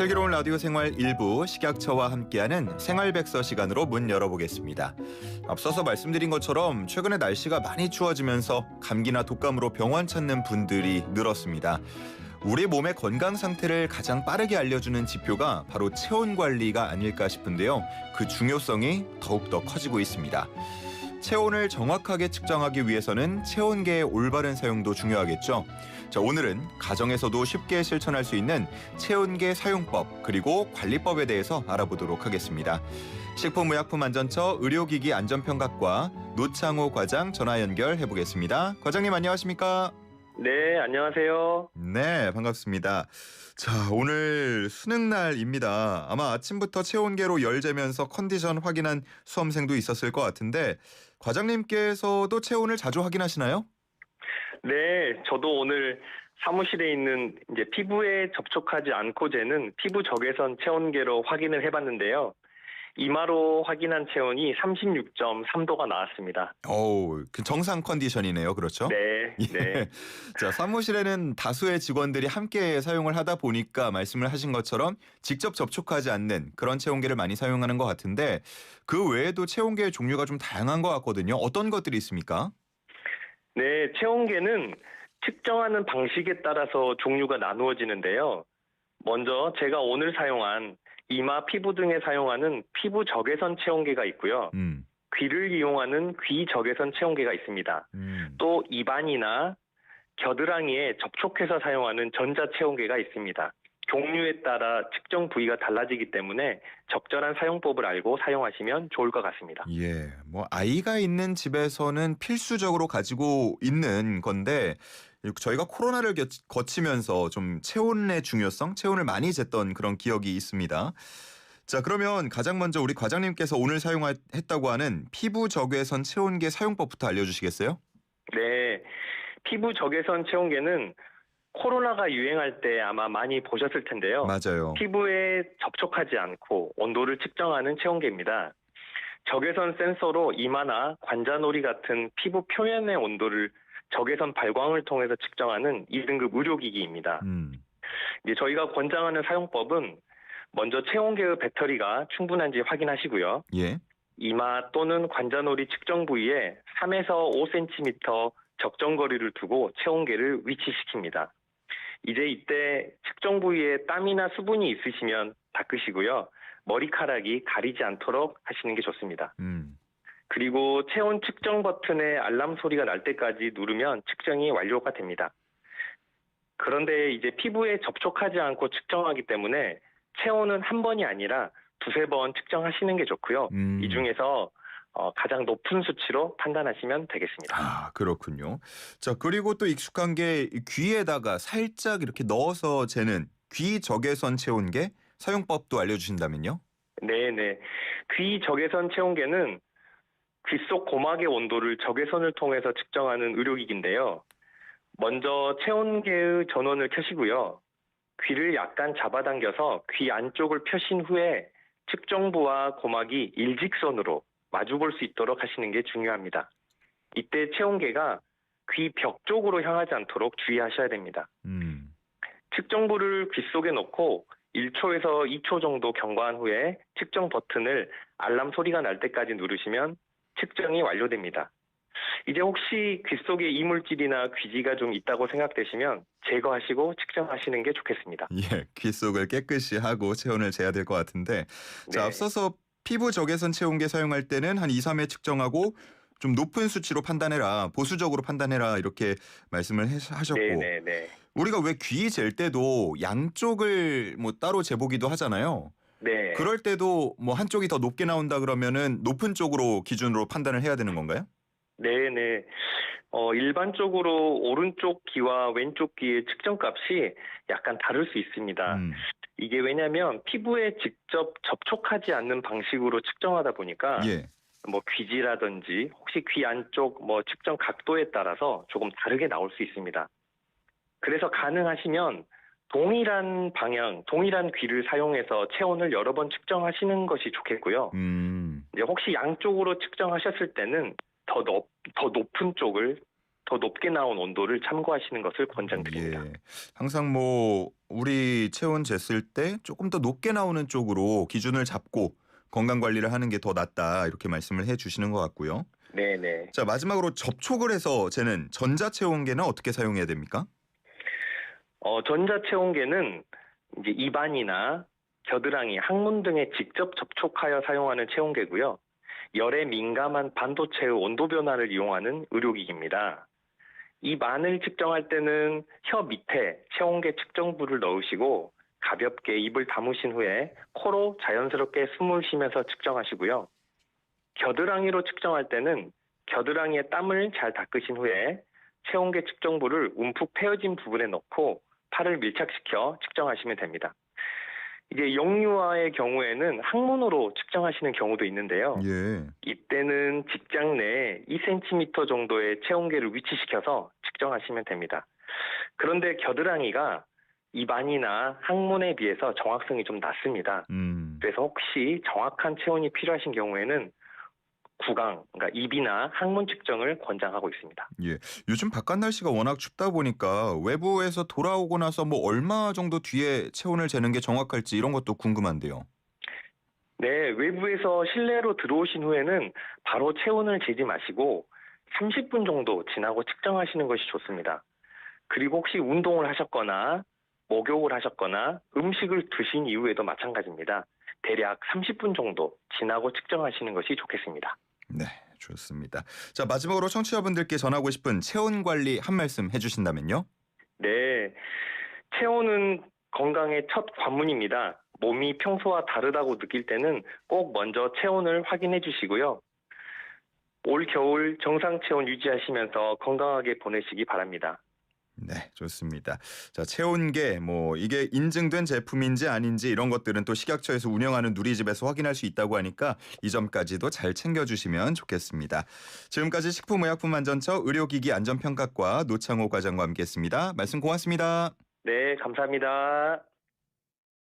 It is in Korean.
슬기로운 라디오 생활 일부 식약처와 함께하는 생활백서 시간으로 문 열어보겠습니다. 앞서서 말씀드린 것처럼 최근에 날씨가 많이 추워지면서 감기나 독감으로 병원 찾는 분들이 늘었습니다. 우리 몸의 건강 상태를 가장 빠르게 알려주는 지표가 바로 체온 관리가 아닐까 싶은데요. 그 중요성이 더욱더 커지고 있습니다. 체온을 정확하게 측정하기 위해서는 체온계의 올바른 사용도 중요하겠죠. 자, 오늘은 가정에서도 쉽게 실천할 수 있는 체온계 사용법 그리고 관리법에 대해서 알아보도록 하겠습니다. 식품의약품안전처 의료기기 안전평가과 노창호 과장 전화 연결해 보겠습니다. 과장님 안녕하십니까? 네, 안녕하세요. 네, 반갑습니다. 자, 오늘 수능 날입니다. 아마 아침부터 체온계로 열 재면서 컨디션 확인한 수험생도 있었을 것 같은데 과장님께서도 체온을 자주 확인하시나요? 네, 저도 오늘 사무실에 있는 이제 피부에 접촉하지 않고 재는 피부 적외선 체온계로 확인을 해봤는데요. 이마로 확인한 체온이 36.3도가 나왔습니다. 그 정상 컨디션이네요. 그렇죠? 네, 예. 네. 자, 사무실에는 다수의 직원들이 함께 사용을 하다 보니까 말씀을 하신 것처럼 직접 접촉하지 않는 그런 체온계를 많이 사용하는 것 같은데 그 외에도 체온계의 종류가 좀 다양한 것 같거든요. 어떤 것들이 있습니까? 네, 체온계는 측정하는 방식에 따라서 종류가 나누어지는데요. 먼저 제가 오늘 사용한 이마, 피부 등에 사용하는 피부 적외선 체온계가 있고요. 귀를 이용하는 귀 적외선 체온계가 있습니다. 또 입안이나 겨드랑이에 접촉해서 사용하는 전자 체온계가 있습니다. 종류에 따라 측정 부위가 달라지기 때문에 적절한 사용법을 알고 사용하시면 좋을 것 같습니다. 예, 뭐 아이가 있는 집에서는 필수적으로 가지고 있는 건데 저희가 코로나를 거치면서 좀 체온의 중요성, 체온을 많이 쟀던 그런 기억이 있습니다. 자, 그러면 가장 먼저 우리 과장님께서 오늘 사용했다고 하는 피부 적외선 체온계 사용법부터 알려주시겠어요? 네, 피부 적외선 체온계는 코로나가 유행할 때 아마 많이 보셨을 텐데요. 맞아요. 피부에 접촉하지 않고 온도를 측정하는 체온계입니다. 적외선 센서로 이마나 관자놀이 같은 피부 표면의 온도를 적외선 발광을 통해서 측정하는 2등급 의료기기입니다. 이제 저희가 권장하는 사용법은 먼저 체온계의 배터리가 충분한지 확인하시고요. 예. 이마 또는 관자놀이 측정 부위에 3에서 5cm 적정 거리를 두고 체온계를 위치시킵니다. 이제 이때 측정 부위에 땀이나 수분이 있으시면 닦으시고요. 머리카락이 가리지 않도록 하시는 게 좋습니다. 그리고 체온 측정 버튼에 알람 소리가 날 때까지 누르면 측정이 완료가 됩니다. 그런데 이제 피부에 접촉하지 않고 측정하기 때문에 체온은 한 번이 아니라 두세 번 측정하시는 게 좋고요. 이 중에서 가장 높은 수치로 판단하시면 되겠습니다. 아, 그렇군요. 자, 그리고 또 익숙한 게 귀에다가 살짝 이렇게 넣어서 재는 귀 적외선 체온계 사용법도 알려주신다면요? 네네. 귀 적외선 체온계는 귀 속 고막의 온도를 적외선을 통해서 측정하는 의료기기인데요. 먼저 체온계의 전원을 켜시고요. 귀를 약간 잡아당겨서 귀 안쪽을 펴신 후에 측정부와 고막이 일직선으로 마주볼 수 있도록 하시는 게 중요합니다. 이때 체온계가 귀 벽 쪽으로 향하지 않도록 주의하셔야 됩니다. 측정부를 귀 속에 넣고 1초에서 2초 정도 경과한 후에 측정 버튼을 알람 소리가 날 때까지 누르시면 측정이 완료됩니다. 이제 혹시 귀 속에 이물질이나 귀지가 좀 있다고 생각되시면 제거하시고 측정하시는 게 좋겠습니다. 예, 귀 속을 깨끗이 하고 체온을 재야 될 것 같은데 자, 네. 앞서서 피부 적외선 체온계 사용할 때는 한 2, 3회 측정하고 좀 높은 수치로 판단해라, 보수적으로 판단해라 이렇게 말씀을 하셨고 네네네. 우리가 왜 귀 잴 때도 양쪽을 뭐 따로 재보기도 하잖아요. 네. 그럴 때도 뭐 한쪽이 더 높게 나온다 그러면은 높은 쪽으로 기준으로 판단을 해야 되는 건가요? 네네. 일반적으로 오른쪽 귀와 왼쪽 귀의 측정값이 약간 다를 수 있습니다. 이게 왜냐하면 피부에 직접 접촉하지 않는 방식으로 측정하다 보니까 예. 뭐 귀지라든지 혹시 귀 안쪽 뭐 측정 각도에 따라서 조금 다르게 나올 수 있습니다. 그래서 가능하시면 동일한 방향, 동일한 귀를 사용해서 체온을 여러 번 측정하시는 것이 좋겠고요. 이제 혹시 양쪽으로 측정하셨을 때는 더 높은 쪽을 더 높게 나온 온도를 참고하시는 것을 권장드립니다. 예. 항상 뭐 우리 체온 쟀을 때 조금 더 높게 나오는 쪽으로 기준을 잡고 건강 관리를 하는 게 더 낫다 이렇게 말씀을 해주시는 것 같고요. 네네. 자, 마지막으로 접촉을 해서 재는 전자체온계는 어떻게 사용해야 됩니까? 전자체온계는 이제 입안이나 겨드랑이, 항문 등에 직접 접촉하여 사용하는 체온계고요. 열에 민감한 반도체의 온도 변화를 이용하는 의료기기입니다. 이 만을 측정할 때는 혀 밑에 체온계 측정부를 넣으시고 가볍게 입을 다무신 후에 코로 자연스럽게 숨을 쉬면서 측정하시고요. 겨드랑이로 측정할 때는 겨드랑이에 땀을 잘 닦으신 후에 체온계 측정부를 움푹 패여진 부분에 넣고 팔을 밀착시켜 측정하시면 됩니다. 이제 영유아의 경우에는 항문으로 측정하시는 경우도 있는데요. 예. 이때는 직장 내에 2cm 정도의 체온계를 위치시켜서 측정하시면 됩니다. 그런데 겨드랑이가 입안이나 항문에 비해서 정확성이 좀 낮습니다. 그래서 혹시 정확한 체온이 필요하신 경우에는 구강, 그러니까 입이나 항문 측정을 권장하고 있습니다. 예. 요즘 바깥 날씨가 워낙 춥다 보니까 외부에서 돌아오고 나서 뭐 얼마 정도 뒤에 체온을 재는 게 정확할지 이런 것도 궁금한데요. 네, 외부에서 실내로 들어오신 후에는 바로 체온을 재지 마시고 30분 정도 지나고 측정하시는 것이 좋습니다. 그리고 혹시 운동을 하셨거나 목욕을 하셨거나 음식을 드신 이후에도 마찬가지입니다. 대략 30분 정도 지나고 측정하시는 것이 좋겠습니다. 네, 좋습니다. 자, 마지막으로 청취자분들께 전하고 싶은 체온 관리 한 말씀 해주신다면요. 네, 체온은 건강의 첫 관문입니다. 몸이 평소와 다르다고 느낄 때는 꼭 먼저 체온을 확인해 주시고요. 올 겨울 정상 체온 유지하시면서 건강하게 보내시기 바랍니다. 네, 좋습니다. 자, 체온계 뭐 이게 인증된 제품인지 아닌지 이런 것들은 또 식약처에서 운영하는 누리집에서 확인할 수 있다고 하니까 이 점까지도 잘 챙겨주시면 좋겠습니다. 지금까지 식품의약품안전처 의료기기 안전평가과 노창호 과장과 함께했습니다. 말씀 고맙습니다. 네, 감사합니다.